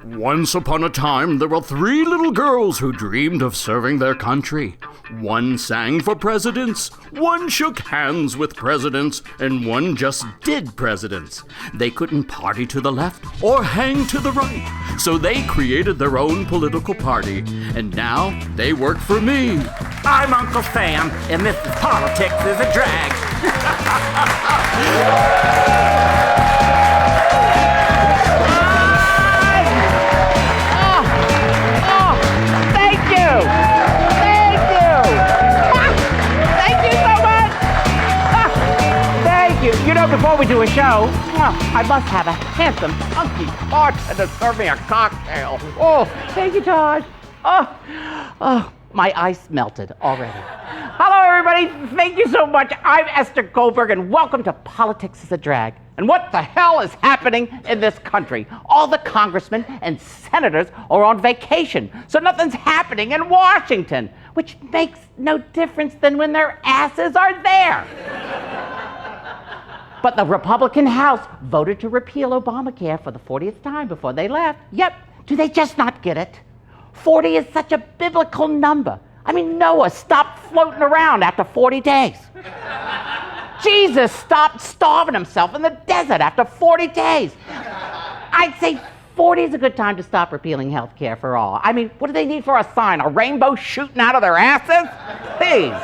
Once upon a time, there were 3 little girls who dreamed of serving their country. One sang for presidents, one shook hands with presidents, and one just did presidents. They couldn't party to the left or hang to the right, so they created their own political party, and now they work for me. I'm Uncle Sam, and this is Politics is a Drag. Before we do a show, I must have a handsome, hunky bartender serve me a cocktail. Oh, thank you, Todd. Oh, my ice melted already. Hello, everybody. Thank you so much. I'm Ester Goldberg, and welcome to Politics is a Drag. And what the hell is happening in this country? All the congressmen and senators are on vacation, so nothing's happening in Washington, which makes no difference than when their asses are there. But the Republican House voted to repeal Obamacare for the 40th time before they left. Yep, do they just not get it? 40 is such a biblical number. I mean, Noah stopped floating around after 40 days. Jesus stopped starving himself in the desert after 40 days. I'd say 40 is a good time to stop repealing health care for all. I mean, what do they need for a sign? A rainbow shooting out of their asses? Please.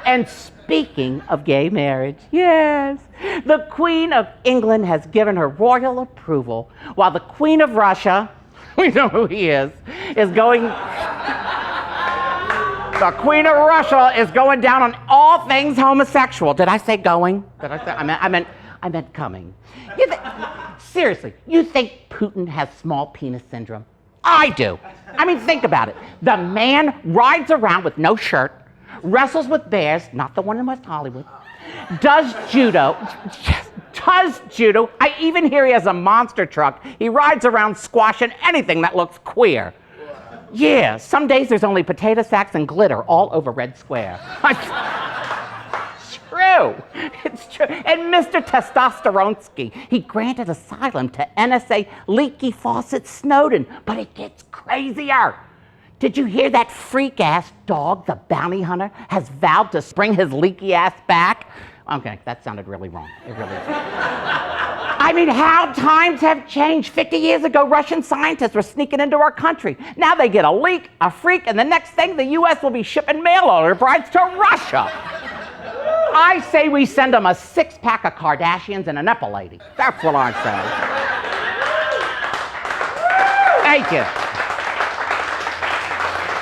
And speaking of gay marriage, yes, the Queen of England has given her royal approval, while the Queen of Russia, we know who he is going... The Queen of Russia is going down on all things homosexual. Did I say going? Did I say? I meant coming. Seriously, you think Putin has small penis syndrome? I do. I mean, think about it. The man rides around with no shirt, wrestles with bears, not the one in West Hollywood, does judo. I even hear he has a monster truck. He rides around squashing anything that looks queer. Yeah, some days there's only potato sacks and glitter all over Red Square. It's true. And Mr. Testosteronsky, he granted asylum to NSA leaky faucet Snowden, but it gets crazier. Did you hear that freak-ass dog, the bounty hunter, has vowed to bring his leaky ass back? Okay, that sounded really wrong. It really is. I mean, how times have changed. 50 years ago, Russian scientists were sneaking into our country. Now they get a leak, a freak, and the next thing, the U.S. will be shipping mail order brides to Russia. I say we send them a 6-pack of Kardashians and an epilating. That's what I say. Thank you.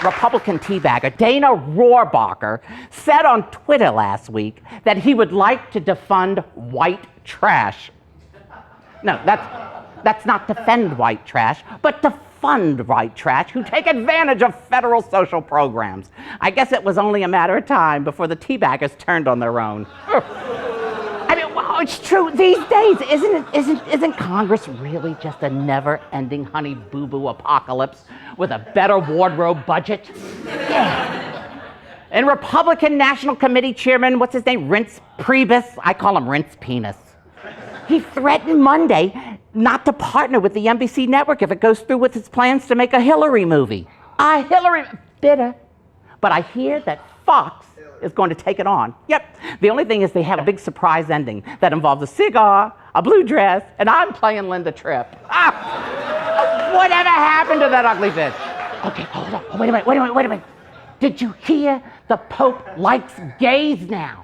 Republican teabagger Dana Rohrabacher said on Twitter last week that he would like to defund white trash. No, that's not defend white trash, but defund white trash who take advantage of federal social programs. I guess it was only a matter of time before the teabaggers turned on their own. I mean, well, it's true. These days, isn't Congress really just a never-ending honey boo-boo apocalypse with a better wardrobe budget? Yeah. And Republican National Committee Chairman, what's his name, Reince Priebus? I call him Rince Penis. He threatened Monday not to partner with the NBC network if it goes through with its plans to make a Hillary movie. A Hillary, bitter. But I hear that Fox is going to take it on. Yep. The only thing is they have a big surprise ending that involves a cigar, a blue dress, and I'm playing Linda Tripp. Whatever happened to that ugly bitch? Okay, hold on. Oh, wait a minute. Did you hear the Pope likes gays now?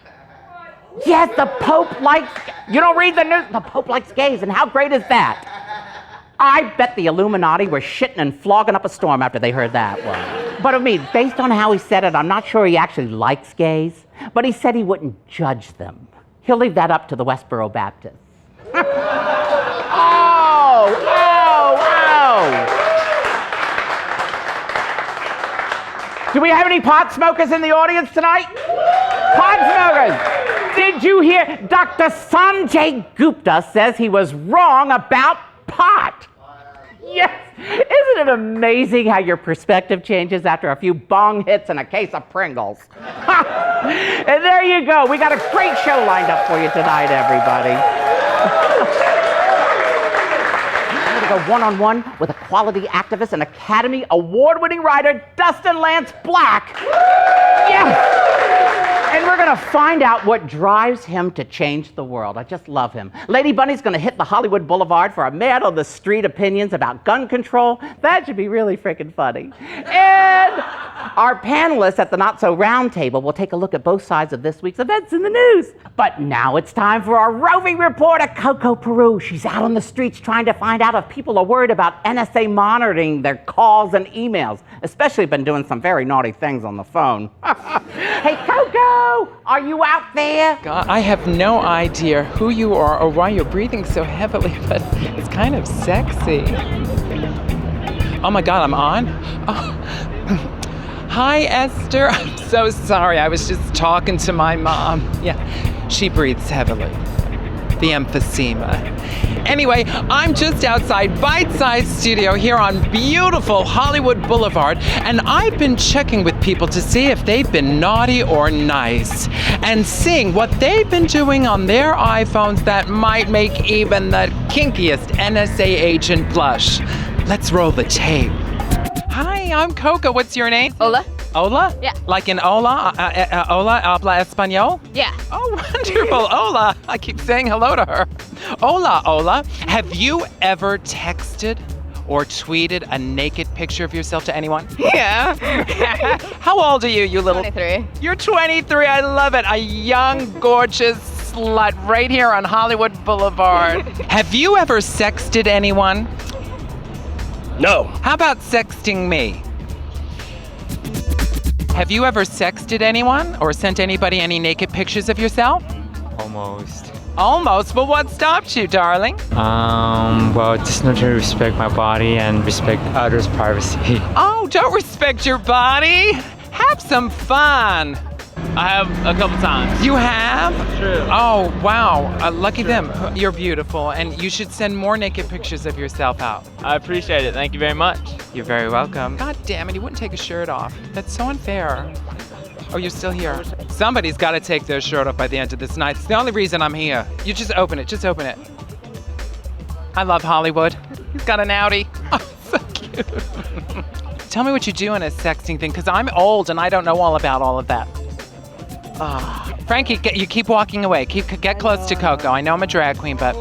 Yes, the Pope likes... You don't read the news? The Pope likes gays, and how great is that? I bet the Illuminati were shitting and flogging up a storm after they heard that one. But I mean, based on how he said it, I'm not sure he actually likes gays, but he said he wouldn't judge them. He'll leave that up to the Westboro Baptists. Oh! Do we have any pot smokers in the audience tonight? Pot smokers! Did you hear? Dr. Sanjay Gupta says he was wrong about pot. Yes. Isn't it amazing how your perspective changes after a few bong hits and a case of Pringles? And there you go. We got a great show lined up for you tonight, everybody. go one-on-one with equality activist and Academy Award-winning writer Dustin Lance Black. Yes! And we're gonna find out what drives him to change the world. I just love him. Lady Bunny's gonna hit the Hollywood Boulevard for a man on the street opinions about gun control. That should be really freaking funny. And our panelists at the Not So Round Table will take a look at both sides of this week's events in the news. But now it's time for our roving reporter, Coco Peru. She's out on the streets trying to find out if people are worried about NSA monitoring their calls and emails, especially been doing some very naughty things on the phone. Hey, Coco! Are you out there? God, I have no idea who you are or why you're breathing so heavily, but it's kind of sexy. Oh my God, I'm on? Oh. Hi, Esther. I'm so sorry. I was just talking to my mom. Yeah, she breathes heavily. The emphysema. Anyway, I'm just outside Bite Size Studio here on beautiful Hollywood Boulevard, and I've been checking with people to see if they've been naughty or nice, and seeing what they've been doing on their iPhones that might make even the kinkiest NSA agent blush. Let's roll the tape. Hi, I'm Coco. What's your name? Hola. Hola? Yeah. Like in hola? Hola habla español? Yeah. Oh, wonderful. Hola. I keep saying hello to her. Hola, hola. Have you ever texted or tweeted a naked picture of yourself to anyone? Yeah. How old are you, you little? 23. You're 23. I love it. A young, gorgeous slut right here on Hollywood Boulevard. Have you ever sexted anyone? No. How about sexting me? Have you ever sexted anyone or sent anybody any naked pictures of yourself? Almost. Almost? Well, what stopped you, darling? Well, just not to respect my body and respect others' privacy. Oh, don't respect your body. Have some fun. I have a couple times. You have? True. Oh, wow. Lucky them. You're beautiful, and you should send more naked pictures of yourself out. I appreciate it. Thank you very much. You're very welcome. God damn it, you wouldn't take a shirt off. That's so unfair. Oh, you're still here. Somebody's got to take their shirt off by the end of this night. It's the only reason I'm here. You just open it. Just open it. I love Hollywood. He's got an Audi. Oh, so cute. Tell me what you do in a sexting thing, because I'm old and I don't know all about all of that. Frankie, you keep walking away. Get close to Coco. I know I'm a drag queen, but...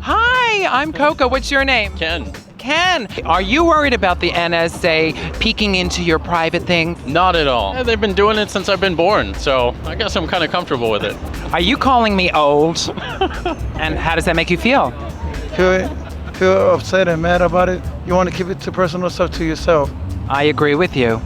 Hi, I'm Coco. What's your name? Ken. Ken, are you worried about the NSA peeking into your private things? Not at all. Yeah, they've been doing it since I've been born, so I guess I'm kind of comfortable with it. Are you calling me old? And how does that make you feel? Feel upset and mad about it. You want to keep it to personal stuff to yourself. I agree with you.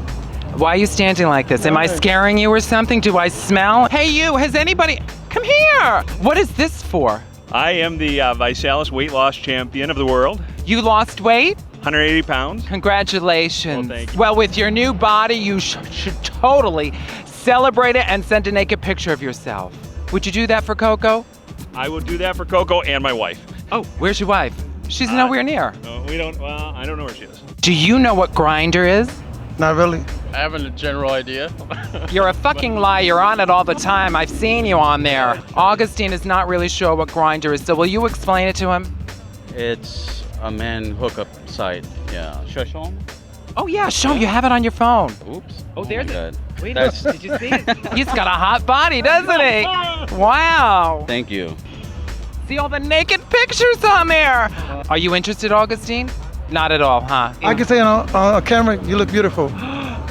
Why are you standing like this? Am I scaring you or something? Do I smell? Hey, you, has anybody... Come here! What is this for? I am the Visalis weight loss champion of the world. You lost weight? 180 pounds. Congratulations. Well, thank you. Well, with your new body, you should totally celebrate it and send a naked picture of yourself. Would you do that for Coco? I will do that for Coco and my wife. Oh, where's your wife? She's nowhere near. No, we don't, well, I don't know where she is. Do you know what Grindr is? Not really. I have a general idea. You're a fucking liar. You're on it all the time. I've seen you on there. Augustine is not really sure what Grindr is, so will you explain it to him? It's a man hookup site. Yeah. Show him? Oh, yeah, show him. You have it on your phone. Oops. Oh, there's my it. God. Wait, did you see it? He's got a hot body, doesn't he? Wow. Thank you. See all the naked pictures on there. Are you interested, Augustine? Not at all, huh? I can say on camera, you look beautiful.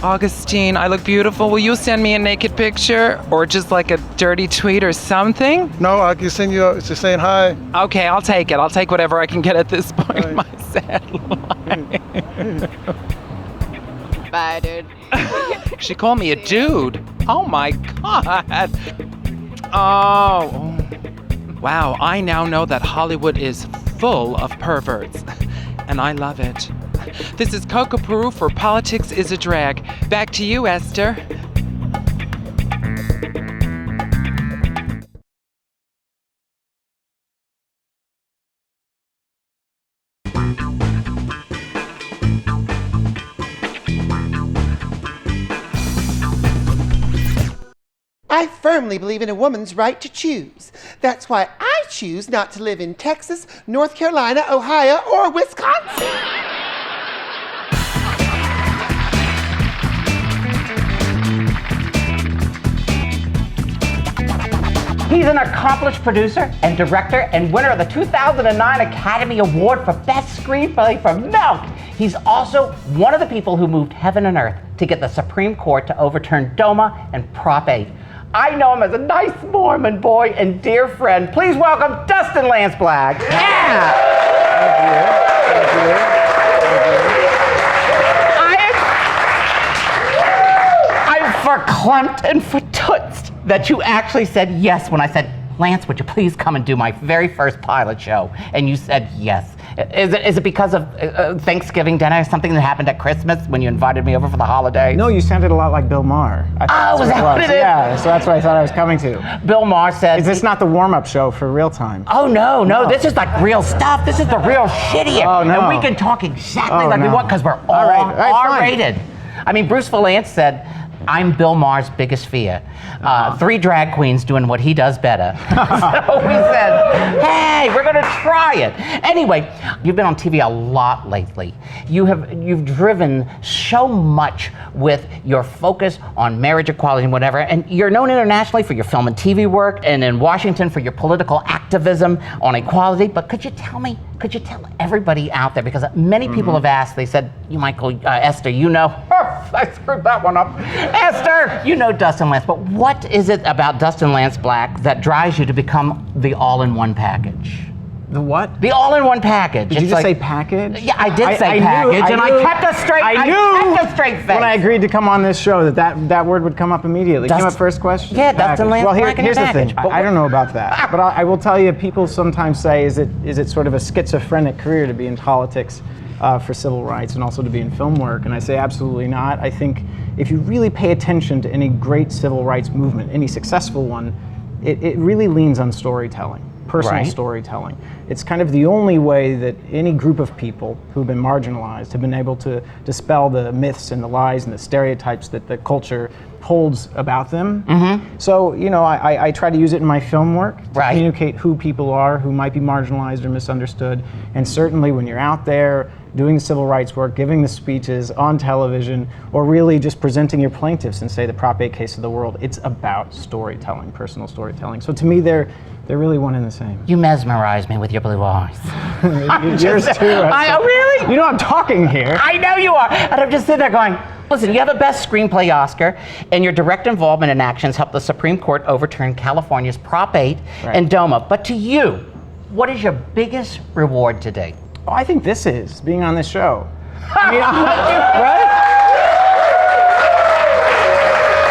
Augustine, I look beautiful. Will you send me a naked picture or just like a dirty tweet or something? No, I can send you just saying hi. Okay, I'll take it. I'll take whatever I can get at this point in my sad life. Bye, dude. She called me a dude. Oh my God. Oh. Wow, I now know that Hollywood is full of perverts. And I love it. This is Coco Peru for Politics is a Drag. Back to you, Esther. I firmly believe in a woman's right to choose. That's why I choose not to live in Texas, North Carolina, Ohio, or Wisconsin. He's an accomplished producer and director and winner of the 2009 Academy Award for Best Screenplay for Milk. He's also one of the people who moved heaven and earth to get the Supreme Court to overturn DOMA and Prop 8. I know him as a nice Mormon boy and dear friend. Please welcome Dustin Lance Black. Yeah! Thank you. I'm verklempt and vertutzt that you actually said yes when I said, Lance, would you please come and do my very first pilot show? And you said yes. Is it because of Thanksgiving dinner, something that happened at Christmas when you invited me over for the holidays? No, you sounded a lot like Bill Maher. Oh, was that what it is? Yeah, so that's what I thought I was coming to. Bill Maher said... Is this not the warm-up show for real time? Oh, no, this is like real stuff. This is the real shit here. Oh, no. And we can talk exactly like we want because we're all R-rated. I mean, Bruce Valanche said, I'm Bill Maher's biggest fear. 3 drag queens doing what he does better. So we said, hey, we're gonna try it. Anyway, you've been on TV a lot lately. You've driven so much with your focus on marriage equality and whatever, and you're known internationally for your film and TV work, and in Washington for your political activism on equality. But could you tell everybody out there, because many people have asked, they said, you Michael, Esther, you know, I screwed that one up. Esther, you know Dustin Lance, but what is it about Dustin Lance Black that drives you to become the all-in-one package? The what? The all-in-one package. Did you just say package? Yeah, I did say package, I kept a straight face. When I agreed to come on this show that word would come up immediately. Came up first question? Yeah, Dustin Lance Black. Well, here's the thing. I don't know about that, but I will tell you, people sometimes say, is it sort of a schizophrenic career to be in politics for civil rights and also to be in film work? And I say absolutely not. I think if you really pay attention to any great civil rights movement, any successful one, it really leans on storytelling. Personal storytelling. It's kind of the only way that any group of people who've been marginalized have been able to dispel the myths and the lies and the stereotypes that the culture holds about them. So, you know, I try to use it in my film work to communicate who people are who might be marginalized or misunderstood. And certainly when you're out there doing the civil rights work, giving the speeches on television, or really just presenting your plaintiffs in, say, the Prop 8 case of the world, it's about storytelling, personal storytelling. So to me, they're really one and the same. You mesmerize me with your blue eyes. Yours too. Really? You know I'm talking here. I know you are. And I'm just sitting there going, listen, you have a Best Screenplay Oscar, and your direct involvement in actions helped the Supreme Court overturn California's Prop 8 and DOMA. But to you, what is your biggest reward today? Oh, I think this is being on this show. I mean, right?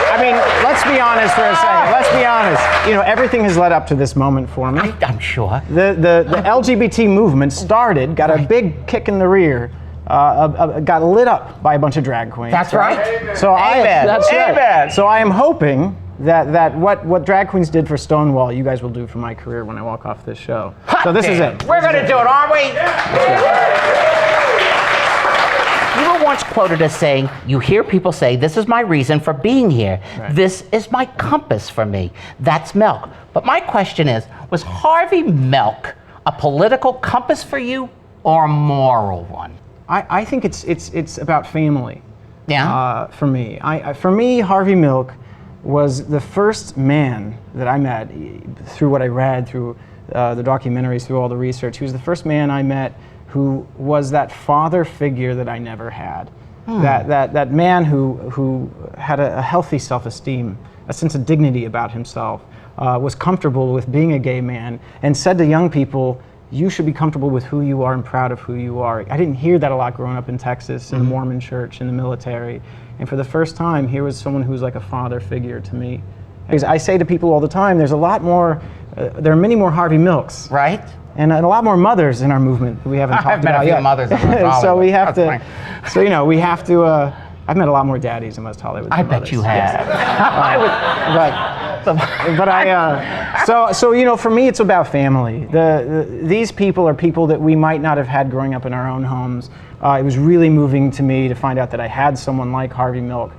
I mean, let's be honest for a second. Let's be honest. You know, everything has led up to this moment for me. I'm sure. The LGBT movement started, got a big kick in the rear, got lit up by a bunch of drag queens. That's right. So That's right. So I am hoping that what drag queens did for Stonewall, you guys will do for my career when I walk off this show. So this is it. We're going to do it, aren't we? You were once quoted as saying, you hear people say, this is my reason for being here. This is my compass for me. That's milk. But my question is, was Harvey Milk a political compass for you or a moral one? I think it's about family. Yeah? For me. For me, Harvey Milk was the first man that I met through what I read, through the documentaries, through all the research. He was the first man I met who was that father figure that I never had. That man who had a healthy self-esteem, a sense of dignity about himself, was comfortable with being a gay man, and said to young people, you should be comfortable with who you are and proud of who you are. I didn't hear that a lot growing up in Texas, in the Mormon church, in the military. And for the first time, here was someone who was like a father figure to me. Because I say to people all the time, there's a lot more, there are many more Harvey Milks. Right. And a lot more mothers in our movement that we haven't talked about yet. I've met a few mothers in So we have to, so you know, we have to, I've met a lot more daddies in West Hollywood. I bet you have. So you know, for me, it's about family. These people are people that we might not have had growing up in our own homes. It was really moving to me to find out that I had someone like Harvey Milk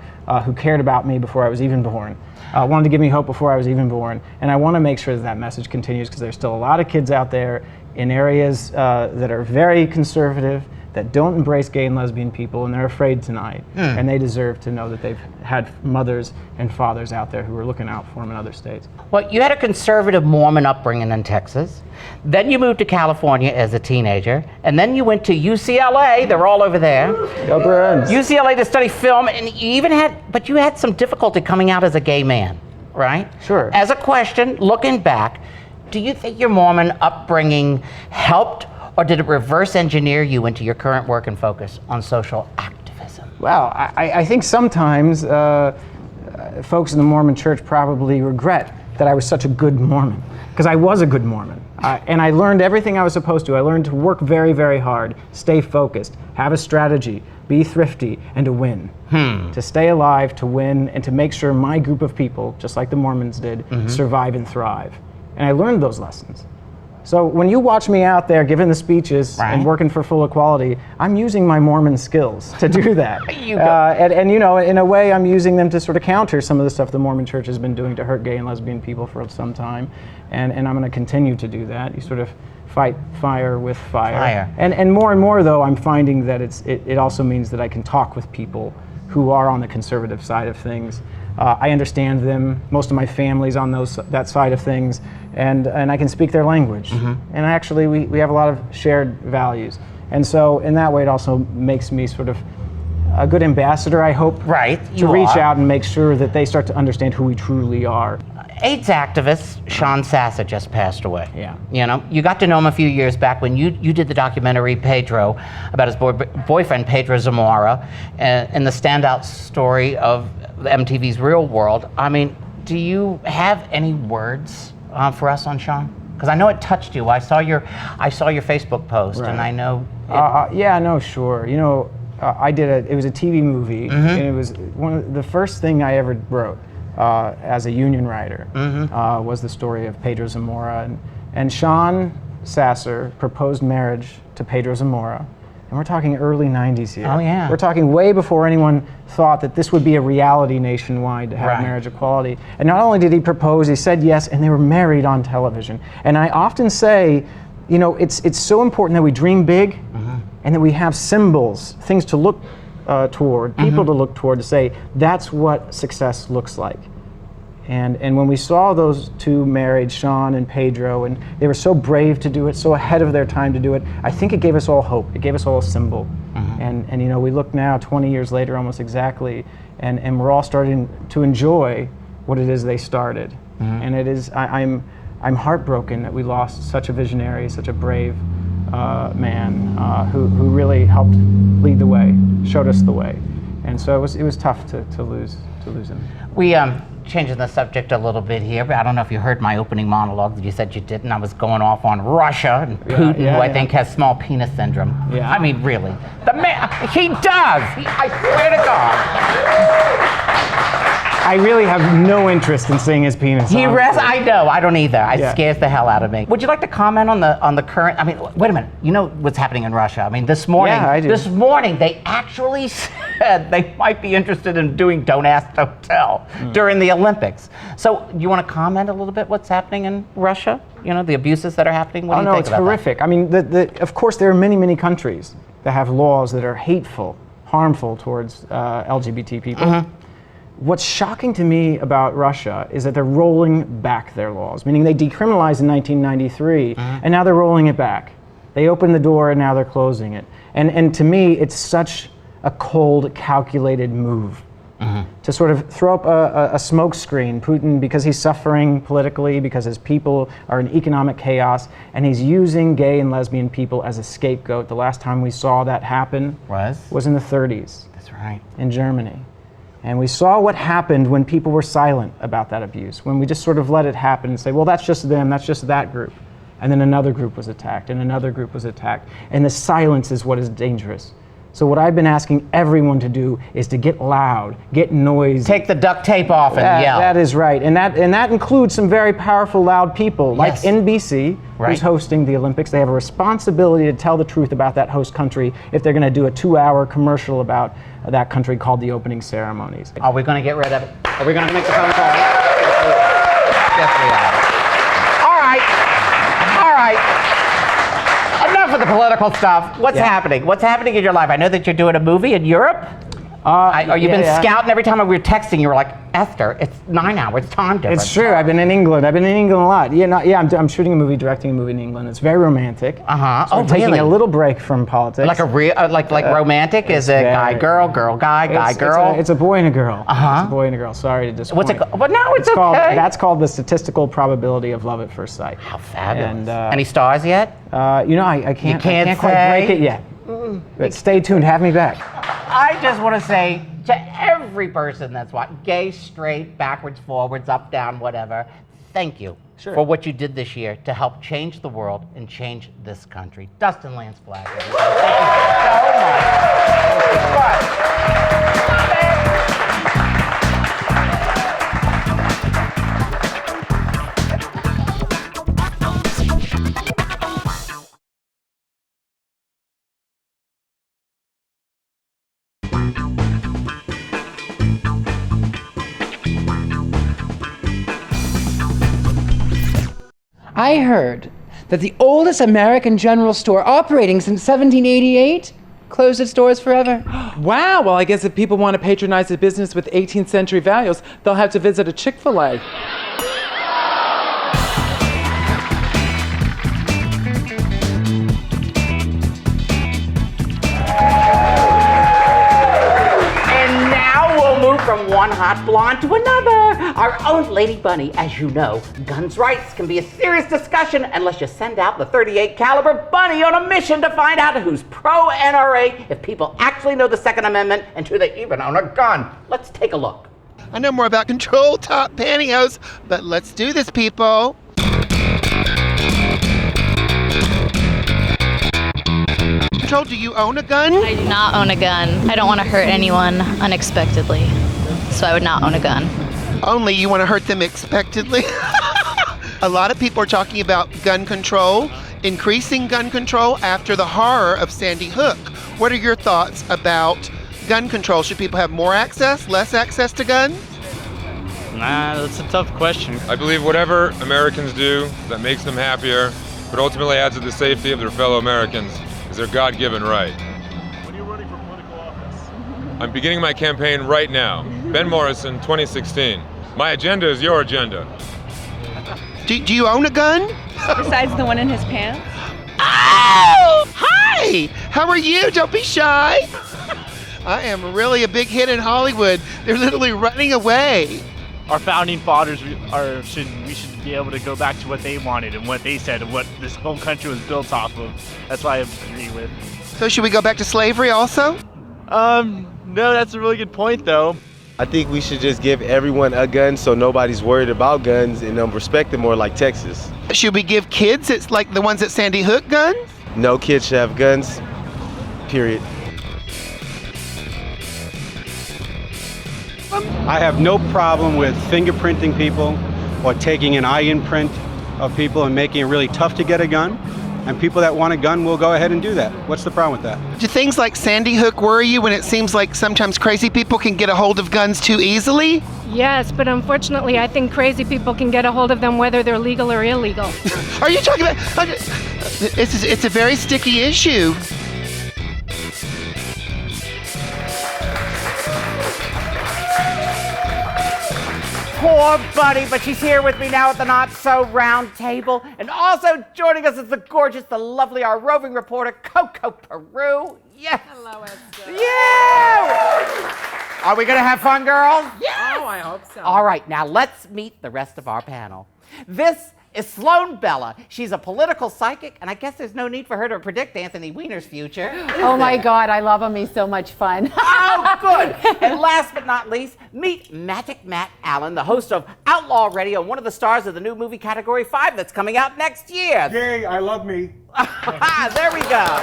who cared about me before I was even born, wanted to give me hope before I was even born. And I want to make sure that that message continues, because there's still a lot of kids out there in areas that are very conservative, that don't embrace gay and lesbian people, and they're afraid tonight. And they deserve to know that they've had mothers and fathers out there who are looking out for them in other states. Well, you had a conservative Mormon upbringing in Texas. Then you moved to California as a teenager, and then you went to UCLA. They're all over there. Go Bruins. UCLA to study film, and you had some difficulty coming out as a gay man, right? Sure. As a question, looking back, do you think your Mormon upbringing helped, or did it reverse engineer you into your current work and focus on social activism? Well, I think sometimes folks in the Mormon church probably regret that I was such a good Mormon, because I was a good Mormon. And I learned everything I was supposed to. I learned to work very, very hard, stay focused, have a strategy, be thrifty, and to win. To stay alive, to win, and to make sure my group of people, just like the Mormons did, survive and thrive. And I learned those lessons. So when you watch me out there giving the speeches and working for full equality, I'm using my Mormon skills to do that. And you know, in a way, I'm using them to sort of counter some of the stuff the Mormon church has been doing to hurt gay and lesbian people for some time. And I'm going to continue to do that. You sort of fight fire with fire. And more though, I'm finding that it also means that I can talk with people who are on the conservative side of things. I understand them. Most of my family's on that side of things, and I can speak their language. And actually, we have a lot of shared values. And so in that way, it also makes me sort of a good ambassador, I hope, to reach out and make sure that they start to understand who we truly are. AIDS activist Sean Sasser just passed away. Yeah. You know, you got to know him a few years back when you did the documentary Pedro about his boyfriend Pedro Zamora, and the standout story of MTV's Real World. I mean, do you have any words for us on Sean? Because I know it touched you. I saw your Facebook post, and I know. Yeah, no, sure. You know, it was a TV movie, and it was the first thing I ever wrote. As a union writer, was the story of Pedro Zamora. And Sean Sasser proposed marriage to Pedro Zamora. And we're talking early 90s here. Oh, yeah. We're talking way before anyone thought that this would be a reality nationwide to have marriage equality. And not only did he propose, he said yes, and they were married on television. And I often say, you know, it's so important that we dream big and that we have symbols, things to look toward, people to look toward, to say that's what success looks like. And when we saw those two married, Sean and Pedro, and they were so brave to do it, so ahead of their time to do it, I think it gave us all hope. It gave us all a symbol. And you know, we look now 20 years later almost exactly, and we're all starting to enjoy what it is they started. And it is, I'm heartbroken that we lost such a visionary, such a brave man who really helped lead the way, showed us the way. And so it was tough to lose him. We changing the subject a little bit here, but I don't know if you heard my opening monologue that you said you didn't. I was going off on Russia and Putin, who I think has small penis syndrome. I mean, really. The man, he does! I swear to God. I really have no interest in seeing his penis. I know, I don't either. It scares the hell out of me. Would you like to comment on the current, I mean, wait a minute, you know what's happening in Russia? I mean, this morning they actually said they might be interested in doing Don't Ask, Don't Tell during the Olympics. So you want to comment a little bit what's happening in Russia? You know, the abuses that are happening? What do you think about that? Oh no, it's horrific. I mean, of course there are many, many countries that have laws that are hateful, harmful towards LGBT people. What's shocking to me about Russia is that they're rolling back their laws, meaning they decriminalized in 1993, and now they're rolling it back. They opened the door and now they're closing it. And to me, it's such a cold, calculated move to sort of throw up a smoke screen. Putin, because he's suffering politically, because his people are in economic chaos, and he's using gay and lesbian people as a scapegoat. The last time we saw that happen was in the 30s. That's right. In Germany. And we saw what happened when people were silent about that abuse, when we just sort of let it happen and say, well, that's just them, that's just that group. And then another group was attacked, and another group was attacked. And the silence is what is dangerous. So what I've been asking everyone to do is to get loud, get noisy. Take the duct tape off and yell. That is right, and that includes some very powerful, loud people, like NBC, who's hosting the Olympics. They have a responsibility to tell the truth about that host country if they're going to do a 2-hour commercial about that country called the opening ceremonies. Are we going to get rid of it? Are we going to make the phone call? Yes, we are. All right. Enough of the political stuff. What's happening? What's happening in your life? I know that you're doing a movie in Europe. You've been scouting every time we were texting. You were like, Esther, it's 9 hours time difference. It's true. I've been in England. a lot. I'm shooting a movie, directing a movie in England. It's very romantic. So I'm taking a little break from politics. Like romantic? Is it guy, girl, guy, girl? It's a boy and a girl. It's a boy and a girl. Sorry to disappoint. What's it called? But no, it's okay. That's called the statistical probability of love at first sight. How fabulous. And, any stars yet? I can't quite break it yet. But stay tuned. Have me back. I just want to say to every person that's watching, gay, straight, backwards, forwards, up, down, whatever, thank you for what you did this year to help change the world and change this country. Dustin Lance Black, everybody. Thank you so much. I heard that the oldest American general store operating since 1788 closed its doors forever. Wow, well, I guess if people want to patronize a business with 18th century values, they'll have to visit a Chick-fil-A. From one hot blonde to another. Our own Lady Bunny, as you know, guns rights can be a serious discussion unless you send out the .38 caliber Bunny on a mission to find out who's pro-NRA, if people actually know the Second Amendment, and do they even own a gun. Let's take a look. I know more about control top pantyhose, but let's do this, people. Control, do you own a gun? I do not own a gun. I don't want to hurt anyone unexpectedly, so I would not own a gun. Only you want to hurt them expectedly? A lot of people are talking about gun control, increasing gun control after the horror of Sandy Hook. What are your thoughts about gun control? Should people have more access, less access to guns? Nah, that's a tough question. I believe whatever Americans do that makes them happier, but ultimately adds to the safety of their fellow Americans, is their God-given right. When are you running for political office? I'm beginning my campaign right now. Ben Morrison, 2016. My agenda is your agenda. Do you own a gun? Besides the one in his pants? Oh! Hi! How are you? Don't be shy. I am really a big hit in Hollywood. They're literally running away. Our founding fathers we should be able to go back to what they wanted and what they said and what this whole country was built off of. That's what I agree with. So should we go back to slavery also? No, that's a really good point though. I think we should just give everyone a gun so nobody's worried about guns and respect them more, like Texas. Should we give kids, it's like the ones at Sandy Hook, guns? No kid should have guns, period. I have no problem with fingerprinting people or taking an eye imprint of people and making it really tough to get a gun. And people that want a gun will go ahead and do that. What's the problem with that? Do things like Sandy Hook worry you when it seems like sometimes crazy people can get a hold of guns too easily? Yes, but unfortunately I think crazy people can get a hold of them whether they're legal or illegal. Are you talking about... It's a very sticky issue. Poor Bunny, but she's here with me now at the Not-So-Round Table. And also joining us is the gorgeous, the lovely, our roving reporter, Coco Peru. Yes. Hello, Esther. Yeah! Are we going to have fun, girls? Yes. Oh, I hope so. All right, now let's meet the rest of our panel. This is Sloan Bella. She's a political psychic, and I guess there's no need for her to predict Anthony Weiner's future. Oh my God, I love him. He's so much fun. Oh, good. And last but not least, meet Magic Matt Allen, the host of Outlaw Radio and one of the stars of the new movie Category 5 that's coming out next year. Yay, I love me. There we go.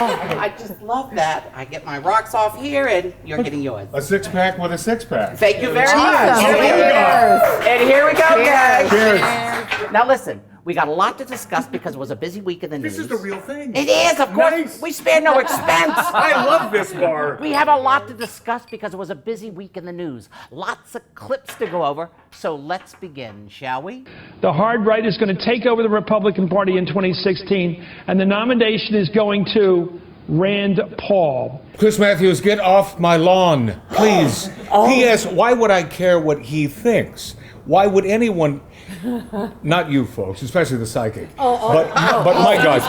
I just love that. I get my rocks off here, and you're getting yours. A six-pack with a six-pack. Thank you very much. And here we go, guys. Cheers. Now listen, we got a lot to discuss because it was a busy week in the news. This is the real thing. It is, of course. Nice. We spare no expense. I love this bar. We have a lot to discuss because it was a busy week in the news. Lots of clips to go over. So let's begin, shall we? The hard right is going to take over the Republican Party in 2016, and the nomination is going to Rand Paul. Chris Matthews, get off my lawn, please. P.S. Why would I care what he thinks? Why would anyone... Not you folks, especially the psychic. But my God,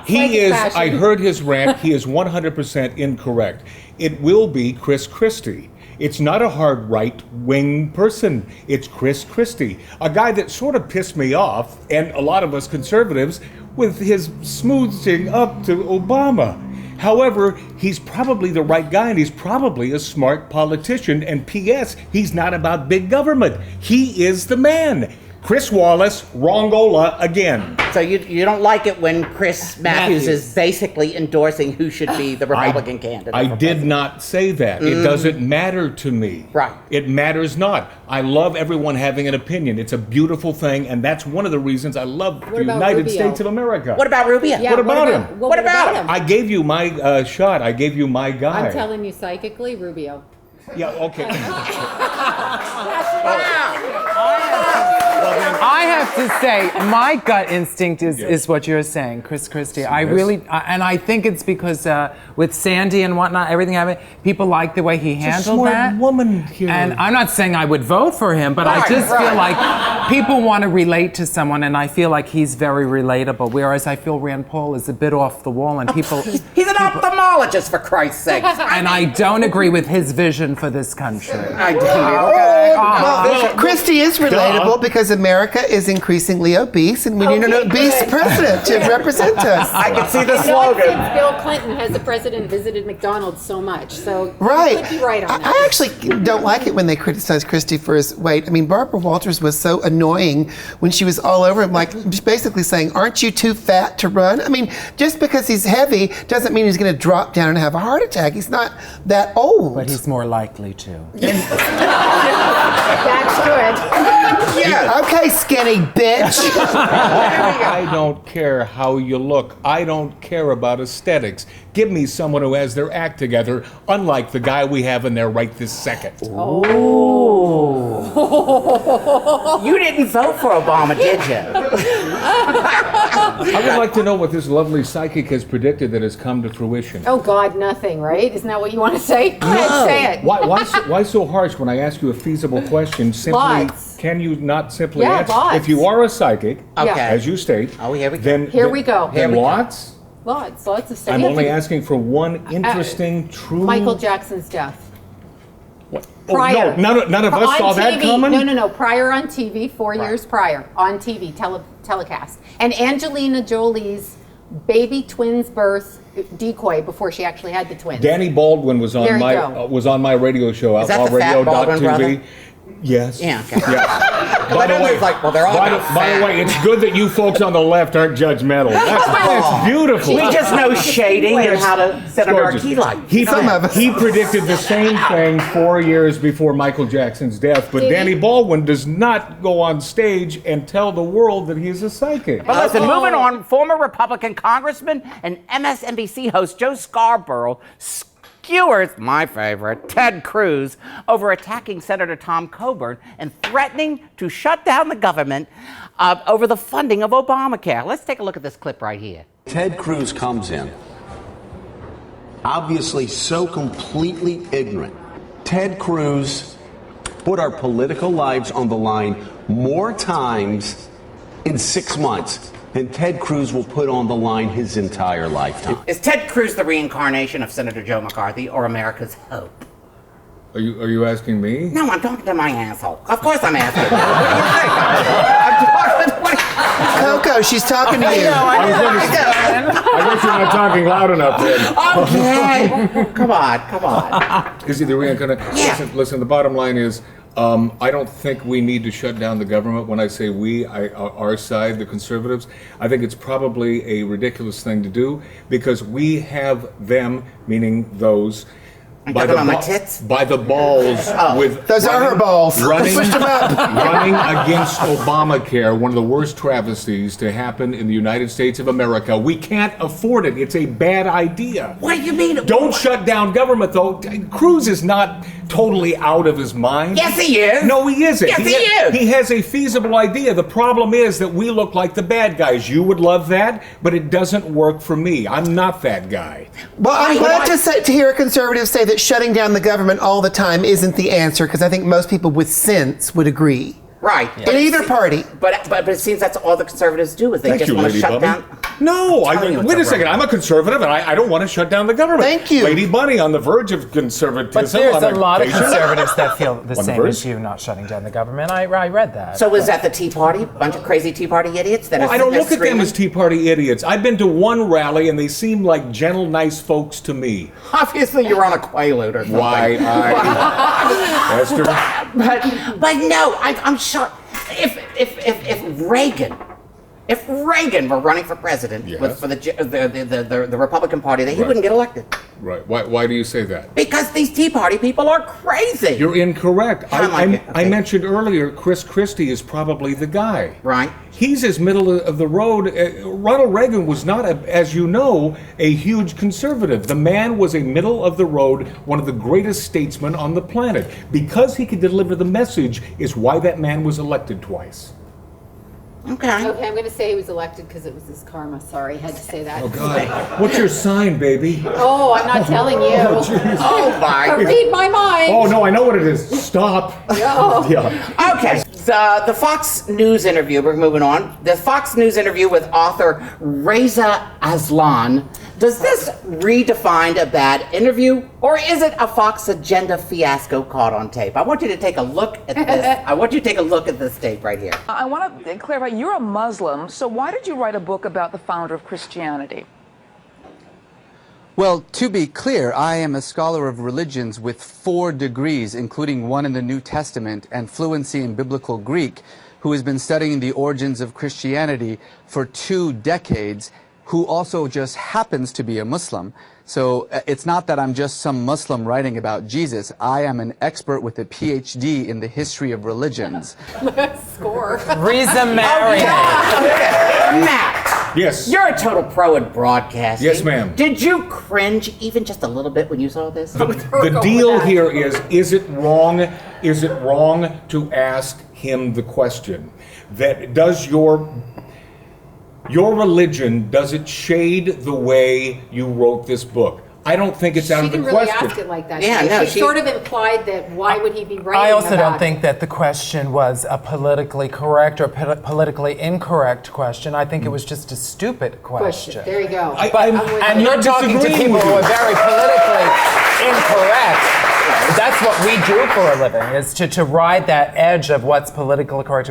he is, I heard his rant, he is 100% incorrect. It will be Chris Christie. It's not a hard right-wing person. It's Chris Christie, a guy that sort of pissed me off, and a lot of us conservatives, with his smoothing up to Obama. However, he's probably the right guy, and he's probably a smart politician. And P.S., he's not about big government. He is the man. Chris Wallace, wrongola again. So you don't like it when Chris Matthews is basically endorsing who should be the Republican candidate? I did not say that. It doesn't matter to me. Right. It matters not. I love everyone having an opinion. It's a beautiful thing, and that's one of the reasons I love the United States of America. What about Rubio? What about him? What about him? I gave you my shot. I gave you my guy. I'm telling you psychically, Rubio. Yeah, okay. I have to say, my gut instinct is what you're saying, Chris Christie. I really, and I think it's because with Sandy and whatnot, everything happened, people like the way he handled that. Woman here. And I'm not saying I would vote for him, but I just feel like people want to relate to someone, and I feel like he's very relatable. Whereas I feel Rand Paul is a bit off the wall, and people. He's an ophthalmologist, for Christ's sake. And I don't agree with his vision for this country. I do. Well, Christie is relatable because America is increasingly obese, and we need an obese president to represent us. I can see the slogan. Bill Clinton has the president visited McDonald's so much, so Right. you could be right on that. I actually don't like it when they criticize Christie for his weight. I mean, Barbara Walters was so annoying when she was all over him, like just basically saying, "Aren't you too fat to run?" I mean, just because he's heavy doesn't mean he's going to drop down and have a heart attack. He's not that old. But he's more likely to. That's good. Yeah. Okay, skinny bitch. I don't care how you look. I don't care about aesthetics. Give me someone who has their act together, unlike the guy we have in there right this second. Ooh. You didn't vote for Obama, did you? I would like to know what this lovely psychic has predicted that has come to fruition. Oh God, nothing, right? Isn't that what you want to say? Go ahead, say it. Why so harsh when I ask you a feasible question? Simply, Lots. can you not simply Yeah, answer? lots. If you are a psychic, Okay. as you state, here we go. then Here we go. Then Here we go. lots? Lots of stuff. I'm You have only to- asking for one interesting, true. Michael Jackson's death. What? Prior. Oh, no, none of us On saw that TV. coming? No. Prior on TV, 4 years prior, on TV, telecast. And Angelina Jolie's baby twins' birth decoy before she actually had the twins. Danny Baldwin was There on you my go. radio show, Is that the fat Baldwin outlawradio.tv. brother? Yes. Yeah, okay. Yeah. By the way, they're all by fat. the way, it's good that you folks on the left aren't judgmental. That's beautiful. We just know shading and how to set under our Gorgeous. key light. He predicted the same thing 4 years before Michael Jackson's death, but Did he? Danny Baldwin does not go on stage and tell the world that he's a psychic. But listen, moving on, former Republican Congressman and MSNBC host Joe Scarborough skewers, my favorite, Ted Cruz, over attacking Senator Tom Coburn and threatening to shut down the government over the funding of Obamacare. Let's take a look at this clip right here. Ted Cruz comes in, obviously so completely ignorant. Ted Cruz put our political lives on the line more times in 6 months than Ted Cruz will put on the line his entire lifetime. Is Ted Cruz the reincarnation of Senator Joe McCarthy or America's hope? Are you asking me? No, I'm talking to my asshole. Of course I'm asking you. What do you think? I'm talking to Coco, she's talking to you. I guess you're not talking loud enough then. Okay. Come on. Is he the reincarnation? Yeah. Listen, the bottom line is, I don't think we need to shut down the government. When I say we, our side, the conservatives, I think it's probably a ridiculous thing to do because we have them, meaning those, by the balls with those are her balls. running Push them up. running against Obamacare, one of the worst travesties to happen in the United States of America. We can't afford it. It's a bad idea. What do you mean? Don't shut down government, though. Cruz is not totally out of his mind. Yes, he is. No, he isn't. Yes, he is. He has a feasible idea. The problem is that we look like the bad guys. You would love that, but it doesn't work for me. I'm not that guy. Well, I'm glad to hear a conservative say that shutting down the government all the time isn't the answer, because I think most people with sense would agree. Right. In either party. But it seems that's all the conservatives do is they Thank just you, want to Lady shut Bunny. down. No, wait a second. right. I'm a conservative, and I don't want to shut down the government. Thank you. Lady Bunny on the verge of conservatism. But there's on a lot of occasion. conservatives that feel the On the same verge? as you, not shutting down the government. I read that. So is that the Tea Party? Bunch of crazy Tea Party idiots that Well, are I don't sitting look there at them screaming? as Tea Party idiots. I've been to one rally, and they seem like gentle, nice folks to me. Obviously, you're on a Quaalude or something. Why, Esther? But no, I'm shocked. If Reagan were running for president for the Republican Party, that he Right. wouldn't get elected. Right. Why do you say that? Because these Tea Party people are crazy. You're incorrect. I mentioned earlier Chris Christie is probably the guy. Right. He's as middle of the road. Ronald Reagan was not, as you know, a huge conservative. The man was a middle of the road, one of the greatest statesmen on the planet. Because he could deliver the message is why that man was elected twice. Okay, I'm going to say he was elected because it was his karma. Sorry, had to say that. Oh, God. What's your sign, baby? Oh, I'm not telling you. Oh, my. Read my mind. Oh, no, I know what it is. Stop. No. Yeah. Okay, the Fox News interview, we're moving on. The Fox News interview with author Reza Aslan. Does this redefine a bad interview, or is it a Fox agenda fiasco caught on tape? I want you to take a look at this. I want you to take a look at this tape right here. I want to clarify, you're a Muslim, so why did you write a book about the founder of Christianity? Well, to be clear, I am a scholar of religions with 4 degrees, including one in the New Testament and fluency in Biblical Greek, who has been studying the origins of Christianity for 2 decades, who also just happens to be a Muslim. So it's not that I'm just some Muslim writing about Jesus. I am an expert with a PhD in the history of religions. Score. Reza Mary. Matt. Yes. You're a total pro at broadcasting. Yes, ma'am. Did you cringe even just a little bit when you saw this? The deal here is it wrong? Is it wrong to ask him the question that does your religion, does it shade the way you wrote this book? I don't think it's out of the She didn't really question. ask it like that. Yeah, no, she sort of implied that why would he be writing I also about don't think that the question was a politically correct or politically incorrect question. I think it was just a stupid question. There you go. And you're talking to people who are very politically incorrect. That's what we do for a living, is to ride that edge of what's politically correct.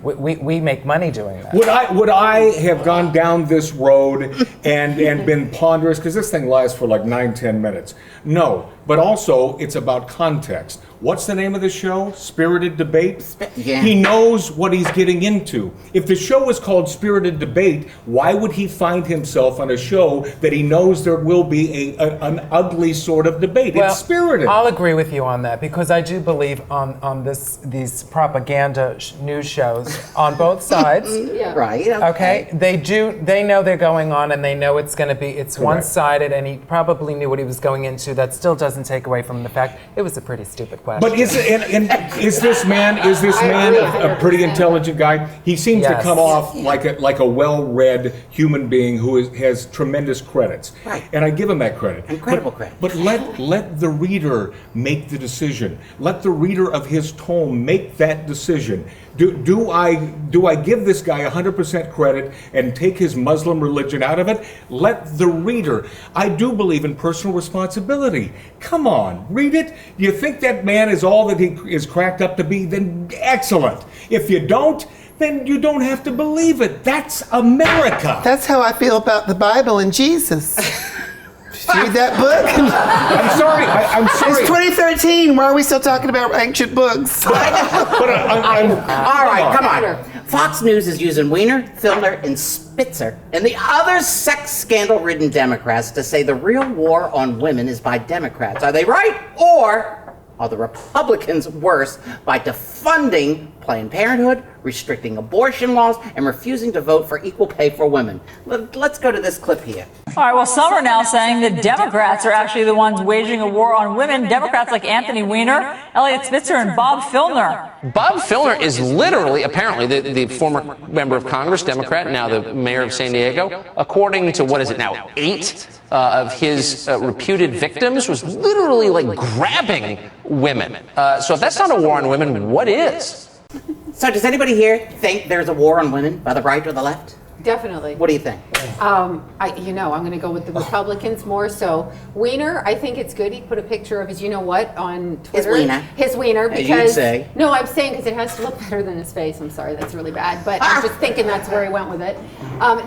We make money doing that. Would I have gone down this road and been ponderous? Because this thing lasts for like 9-10 minutes. No, but also it's about context. What's the name of the show? Spirited Debate? Yeah. He knows what he's getting into. If the show is called Spirited Debate, why would he find himself on a show that he knows there will be an ugly sort of debate? Well, it's spirited. I'll agree with you on that, because I do believe on these propaganda news shows on both sides. Yeah. Right. Okay. They know they're going on, and they know it's one-sided, and he probably knew what he was going into. That still doesn't take away from the fact it was a pretty stupid question. But is this man a pretty intelligent guy? He seems to come off like a well-read human being who has tremendous credits. Right. And I give him that credit. Incredible credit. But let the reader make the decision. Let the reader of his tome make that decision. Do I give this guy 100% credit and take his Muslim religion out of it? Let the reader. I do believe in personal responsibility. Come on, read it. You think that man is all that he is cracked up to be? Then excellent. If you don't, then you don't have to believe it. That's America. That's how I feel about the Bible and Jesus. Read that book? I'm sorry. I'm sorry. It's 2013. Why are we still talking about ancient books? All right, come on. Fox News is using Weiner, Filner, and Spitzer and the other sex scandal-ridden Democrats to say the real war on women is by Democrats. Are they right? Or are the Republicans worse by defunding Planned Parenthood, restricting abortion laws, and refusing to vote for equal pay for women? Let's go to this clip here. All right, well, some are now saying that Democrats are actually the ones waging a war on women. Democrats like Anthony Weiner, Elliot Spitzer, and Bob Filner. Bob Filner is literally, apparently, the former member of Congress, Democrat, now the mayor of San Diego. According to, what is it now, 8 of his reputed victims, was literally like grabbing women. So if that's not a war on women, what is? So does anybody here think there's a war on women by the right or the left? Definitely. What do you think? I'm going to go with the Republicans more so. Weiner, I think it's good. He put a picture of his, you know what, on Twitter. His wiener. As Because, you'd say. No, I'm saying because it has to look better than his face. I'm sorry, that's really bad. But I'm just thinking that's where he went with it.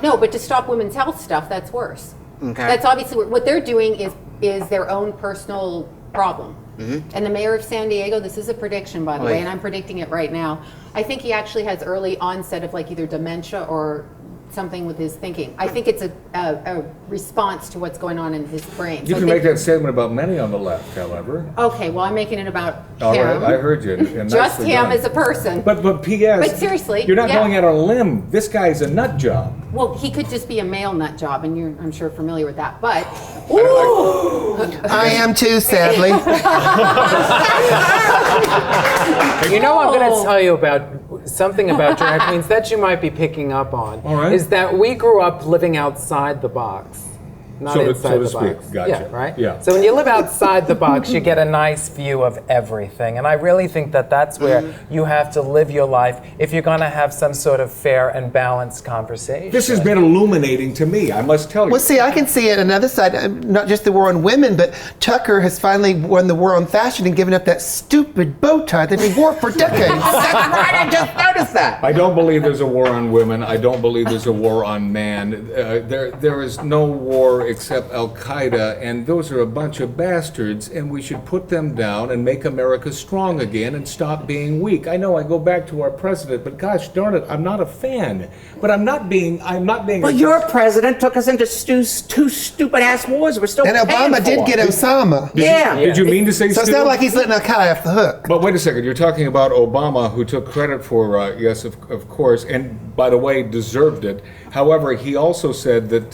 No, but to stop women's health stuff, that's worse. Okay. That's obviously what they're doing is their own personal problem. Mm-hmm. And the mayor of San Diego, this is a prediction, by the way, and I'm predicting it right now. I think he actually has early onset of like either dementia or something with his thinking. I think it's a response to what's going on in his brain. You can make that statement about many on the left, however. Okay, well, I'm making it about All him. right, I heard you. And Just nicely him done. as a person. But P.S. But seriously, you're not yeah. going out on a limb. This guy's a nut job. Well, he could just be a male nut job, and you're, I'm sure, familiar with that. But I am too, sadly. You know, I'm going to tell you about something about drag queens that you might be picking up on. All right. Is that we grew up living outside the box. Not So to inside the speak. box. Gotcha. Yeah, right? Yeah. So when you live outside the box, you get a nice view of everything. And I really think that that's where you have to live your life if you're going to have some sort of fair and balanced conversation. This has been illuminating to me, I must tell you. Well, see, I can see it another side, not just the war on women, but Tucker has finally won the war on fashion and given up that stupid bow tie that he wore for decades. That's right, I just noticed that. I don't believe there's a war on women. I don't believe there's a war on man. There is no war except Al-Qaeda, and those are a bunch of bastards, and we should put them down and make America strong again and stop being weak. I know I go back to our president, but gosh darn it, I'm not a fan. But I'm not being. But your president took us into two stupid-ass wars. We're still And paying Obama for did them. get Osama. Did you mean to say So it's Stu? not like he's letting Al-Qaeda off the hook. But wait a second, you're talking about Obama, who took credit for, yes, of course, and by the way, deserved it. However, he also said that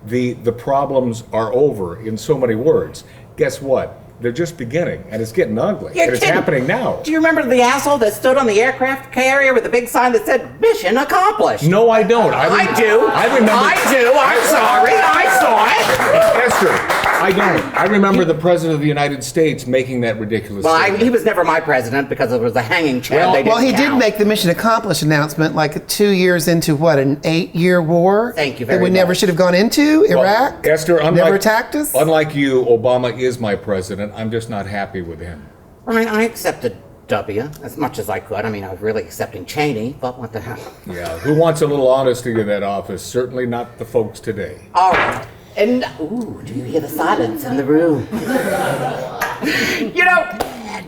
the problems are over in so many words. Guess what? They're just beginning, and it's getting ugly. You're And it's kidding. happening now. Do you remember the asshole that stood on the aircraft carrier with a big sign that said "Mission Accomplished"? No, I don't. I do. I remember. I do. I'm sorry. I saw it. Esther, I don't. I remember the President of the United States making that ridiculous Well, statement. he was never my president because it was a hanging chair. Well, he did make the mission accomplished announcement like 2 years into what, an 8-year war? Thank you that very we never much. should have gone into, Iraq? Esther, never attacked us? Unlike you, Obama is my president. I'm just not happy with him. I accepted W as much as I could. I mean, I was really accepting Cheney, but what the hell? Yeah, who wants a little honesty in that office? Certainly not the folks today. All right. And, ooh, do you hear the silence in the room? You know,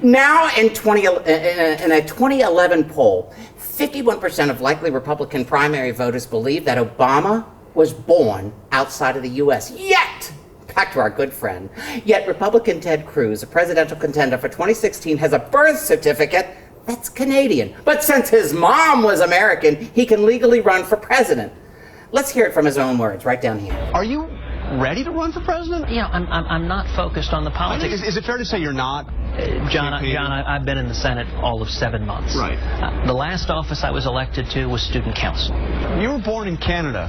now in a 2011 poll, 51% of likely Republican primary voters believe that Obama was born outside of the U.S. Yet, back to our good friend, yet Republican Ted Cruz, a presidential contender for 2016, has a birth certificate that's Canadian. But since his mom was American, he can legally run for president. Let's hear it from his own words, right down here. Are you ready to run for president? Yeah, I'm not focused on the politics. Is it fair to say you're not? John, I've been in the Senate all of 7 months. Right. The last office I was elected to was student council. You were born in Canada.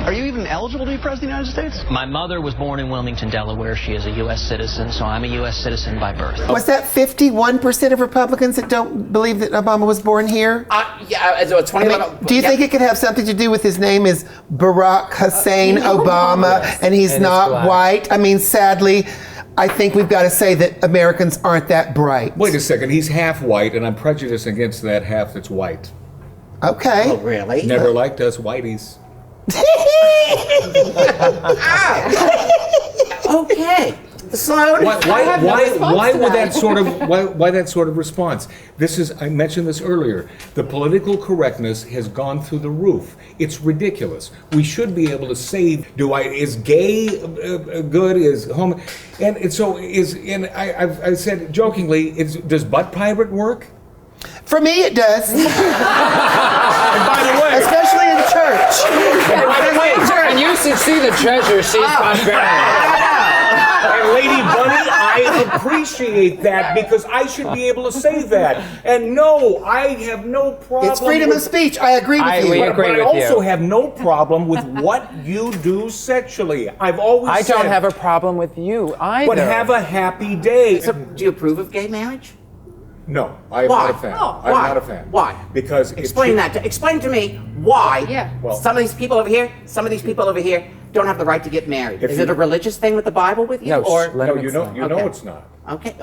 Are you even eligible to be president of the United States? My mother was born in Wilmington, Delaware. She is a U.S. citizen, so I'm a U.S. citizen by birth. Was that 51% of Republicans that don't believe that Obama was born here? Yeah, so 2011. Do you think it could have something to do with his name is Barack Hussein Obama and he's not white? I mean, sadly, I think we've got to say that Americans aren't that bright. Wait a second, he's half white, and I'm prejudiced against that half that's white. Okay. Oh, really? Never liked us whiteys. Okay. Sloan. Why would that sort of why that sort of response? This is, I mentioned this earlier. The political correctness has gone through the roof. It's ridiculous. We should be able to say, is gay good? Is homo? And so I said jokingly, does butt pirate work? For me, it does. And by the way, especially in church. And you should see the treasure she's unveiling. And Lady Bunny, I appreciate that because I should be able to say that. And no, I have no problem. It's freedom of speech. I agree with you. But I also have no problem with what you do sexually. I've always said. I don't have a problem with you either. But have a happy day. So, do you approve of gay marriage? No, I'm Why? not a fan. Oh, I'm why? not a fan. Why? Because explain to me why. Yeah. Well, some of these people over here, some of these people over here don't have the right to get married. Is it a religious thing with the Bible with you? No, or you know it's not. Okay.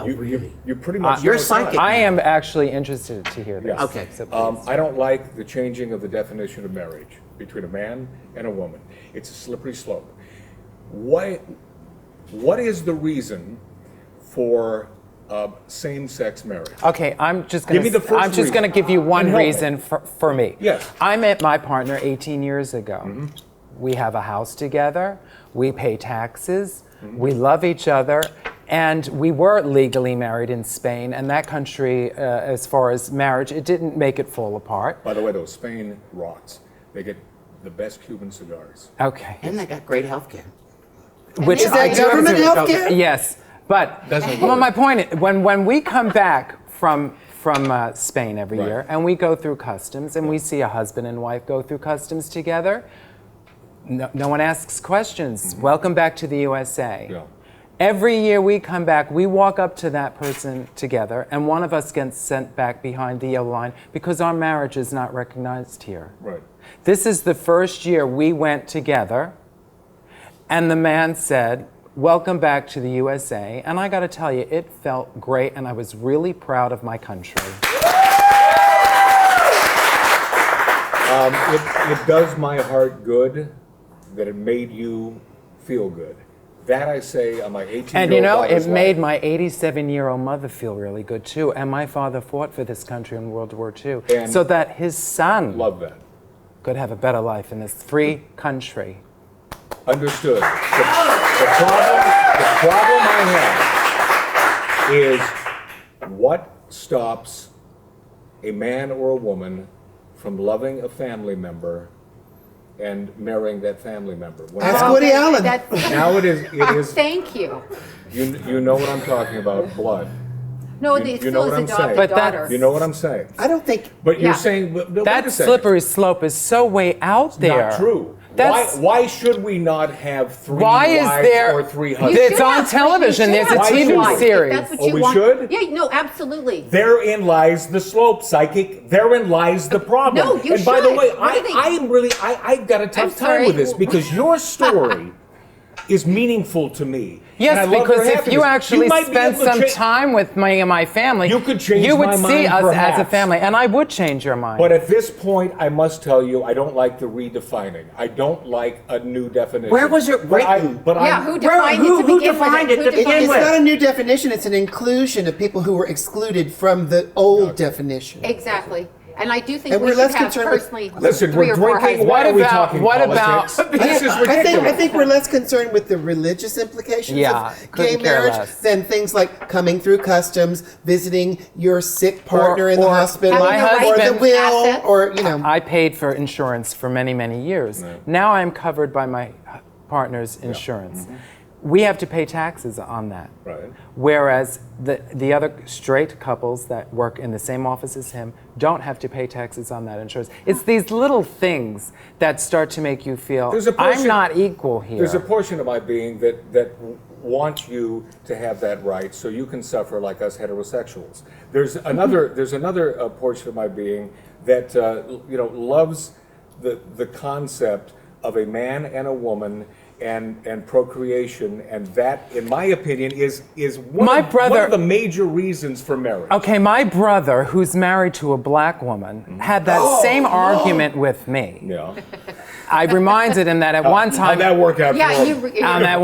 You pretty much. You're know it's psychic. not. I am actually interested to hear this. Yes. Okay. So I don't like the changing of the definition of marriage between a man and a woman. It's a slippery slope. What is the reason for same-sex marriage? Okay, I'm just going to give you one reason for me. Yes. I met my partner 18 years ago. Mm-hmm. We have a house together. We pay taxes. Mm-hmm. We love each other. And we were legally married in Spain, and that country, as far as marriage, it didn't make it fall apart. By the way, though, Spain rocks. They get the best Cuban cigars. Okay. And they got great health care. Which is that government health care? Yes. But my point is, when we come back from Spain every year and we go through customs and we see a husband and wife go through customs together, no one asks questions. Mm-hmm. Welcome back to the USA. Yeah. Every year we come back, we walk up to that person together, and one of us gets sent back behind the yellow line because our marriage is not recognized here. Right. This is the first year we went together, and the man said, "Welcome back to the USA." And I got to tell you, it felt great, and I was really proud of my country. It does my heart good that it made you feel good. That I say on my 18-year-old And you know, daughter's it made life. my 87-year-old mother feel really good too. And my father fought for this country in World War II And so that his son love that. could have a better life in this free country. Understood. The problem I have is what stops a man or a woman from loving a family member and marrying that family member. Ask Woody Allen. Now it is. Thank you. You know what I'm talking about, blood. No, You it's know still what his I'm saying. adopted daughter. You know what I'm saying. I don't think. But Yeah. you're saying but wait That a second. slippery slope is so way out there. Not true. That's- Why should we not have three Why is wives there- or three You husbands? It's on television. There's a Why TV should we? series. That's what Oh, you we want. should? Yeah, no, absolutely. Therein lies the slope, psychic. Therein lies the problem. No, you And by the should. way, What do they- I've got a tough I'm time sorry. with this because your story is meaningful to me. And I Yes, love because your if you happiness. actually might be spent able to some change- time with me and my family, You could change you would my see mind, us as a perhaps. family, and I would change your mind. But at this point, I must tell you, I don't like the redefining. I don't like a new definition. Where was it written? Who defined it to who begin defined with? it to begin It's with? not a new definition. It's an inclusion of people who were excluded from the old definition. Exactly. And I do think And we we're should less have concerned with- personally Listen, 3 we're or 4 drinking. husbands. Why are we about- talking what politics? about- This is I ridiculous. think we're less concerned with the religious implications Yeah, of couldn't gay care marriage less. than things like coming through customs, visiting your sick partner in the or hospital, my or the husband- will, Assets. or you know. I paid for insurance for many, many years. Now I'm covered by my partner's insurance. We have to pay taxes on that. Right. Whereas the other straight couples that work in the same office as him don't have to pay taxes on that insurance. It's these little things that start to make you feel, I'm not equal here. There's a portion of my being that wants you to have that right, so you can suffer like us heterosexuals. There's another portion of my being that loves the concept of a man and a woman and procreation, and that, in my opinion, is one of the major reasons for marriage. Okay, my brother, who's married to a black woman, had that same argument with me. Yeah. I reminded him that at one time. How'd that work out? Yeah, for him? at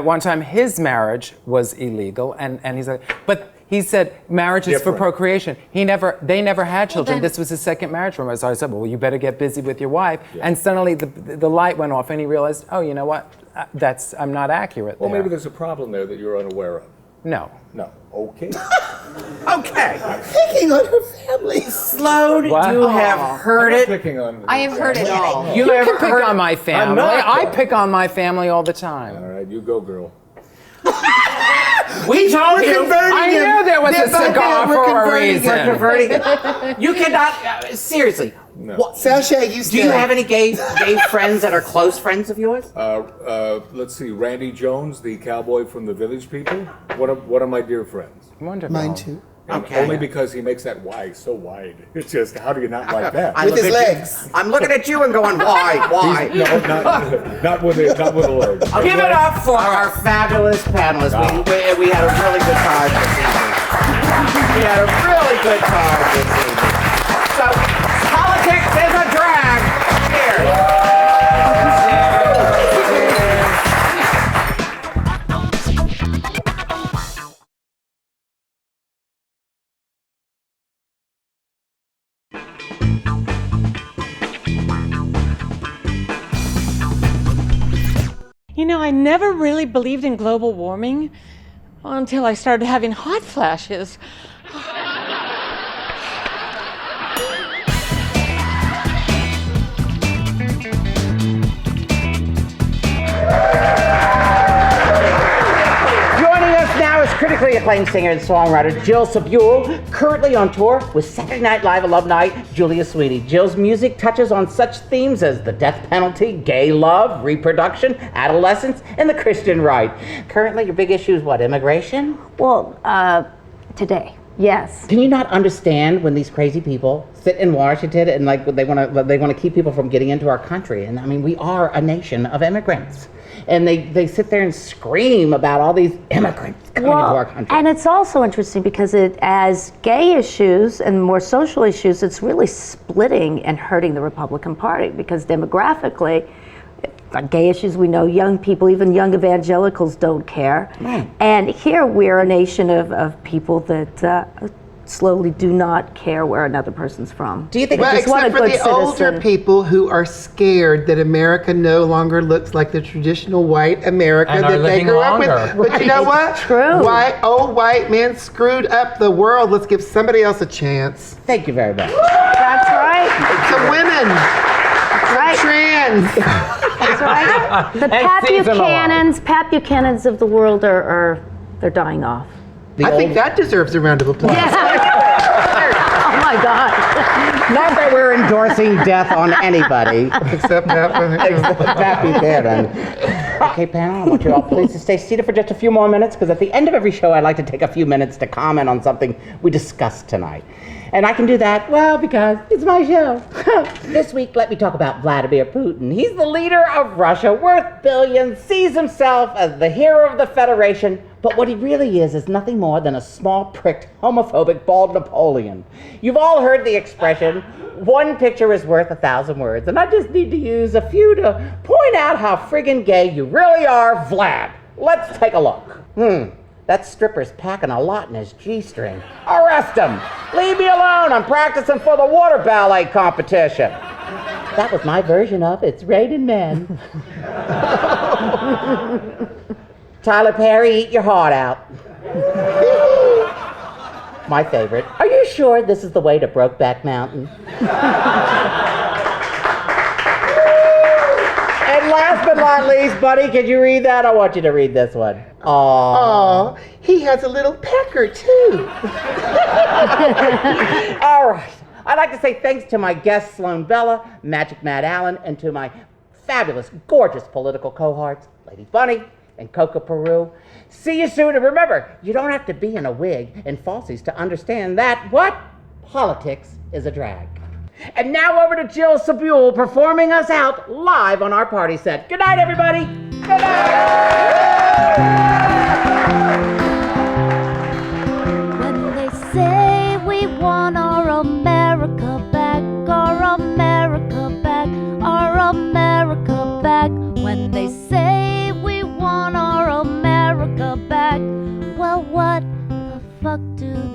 one time, his marriage was illegal, and he said, but he said marriage is for procreation. They never had children. This was his second marriage for him. So I said, well, you better get busy with your wife. Yeah. And suddenly the light went off, and he realized, oh, you know what? I'm not accurate. Well, maybe there's a problem there that you're unaware of. No. Okay. Okay. Picking on her family. Sloan, you have heard it. I have heard it all. You can pick on my family. I pick on my family all the time. All right, you go, girl. We told you. I knew there was a cigar for a reason. We're converting it. You cannot, seriously. No. Do you have any gay friends that are close friends of yours? Let's see, Randy Jones, the cowboy from the Village People. One of my dear friends. Wonderful. Mine too. Okay. Only because he makes that Y so wide. It's just, how do you not like that? With his legs. I'm looking at you and going, why? No, not with the legs. Give it up for our fabulous panelists. We had a really good time this evening. So, politics is a drag. Cheers. You know, I never really believed in global warming until I started having hot flashes. Joining us now is critically acclaimed singer and songwriter Jill Sabule, currently on tour with Saturday Night Live alumni Julia Sweeney. Jill's music touches on such themes as the death penalty, gay love, reproduction, adolescence, and the Christian right. Currently, your big issue is what, immigration? Well, today, yes. Can you not understand when these crazy people sit in Washington and like they want to keep people from getting into our country? And I mean, we are a nation of immigrants. And they sit there and scream about all these immigrants coming into our country. And it's also interesting because as gay issues and more social issues, it's really splitting and hurting the Republican Party because demographically, gay issues, we know young people, even young evangelicals don't care. And here we're a nation of people that slowly do not care where another person's from. Do you think except for the older people who are scared that America no longer looks like the traditional white America that they grew up with? But you know what? True. Old white men screwed up the world. Let's give somebody else a chance. Thank you very much. That's right. Some women. That's right. Trans. That's right. The Pat Buchanans of the world they're dying off. I think that deserves a round of applause. Yes. Oh my God. Not that we're endorsing death on anybody. Except Pat Buchanan. Okay, panel, I want you all please to stay seated for just a few more minutes, because at the end of every show, I'd like to take a few minutes to comment on something we discussed tonight. And I can do that, well, because it's my show. This week, let me talk about Vladimir Putin. He's the leader of Russia, worth billions, sees himself as the hero of the Federation, but what he really is nothing more than a small, pricked, homophobic, bald Napoleon. You've all heard the expression, one picture is worth 1,000 words, and I just need to use a few to point out how friggin' gay you really are, Vlad. Let's take a look. That stripper's packing a lot in his G-string. Arrest him! Leave me alone, I'm practicing for the water ballet competition. That was my version of It's Raining Men. Tyler Perry, eat your heart out. My favorite. Are you sure this is the way to Brokeback Mountain? And last but not least, buddy, could you read that? I want you to read this one. Aw, he has a little pecker too. All right. I'd like to say thanks to my guests, Sloan Bella, Magic Matt Allen, and to my fabulous, gorgeous political cohorts, Lady Bunny and Coco Peru. See you soon, and remember, you don't have to be in a wig and falsies to understand that, what? Politics is a drag. And now over to Jill Sabule performing us out live on our party set. Good night, everybody. Good night. When they say we want our America back, our America back, our America fuck do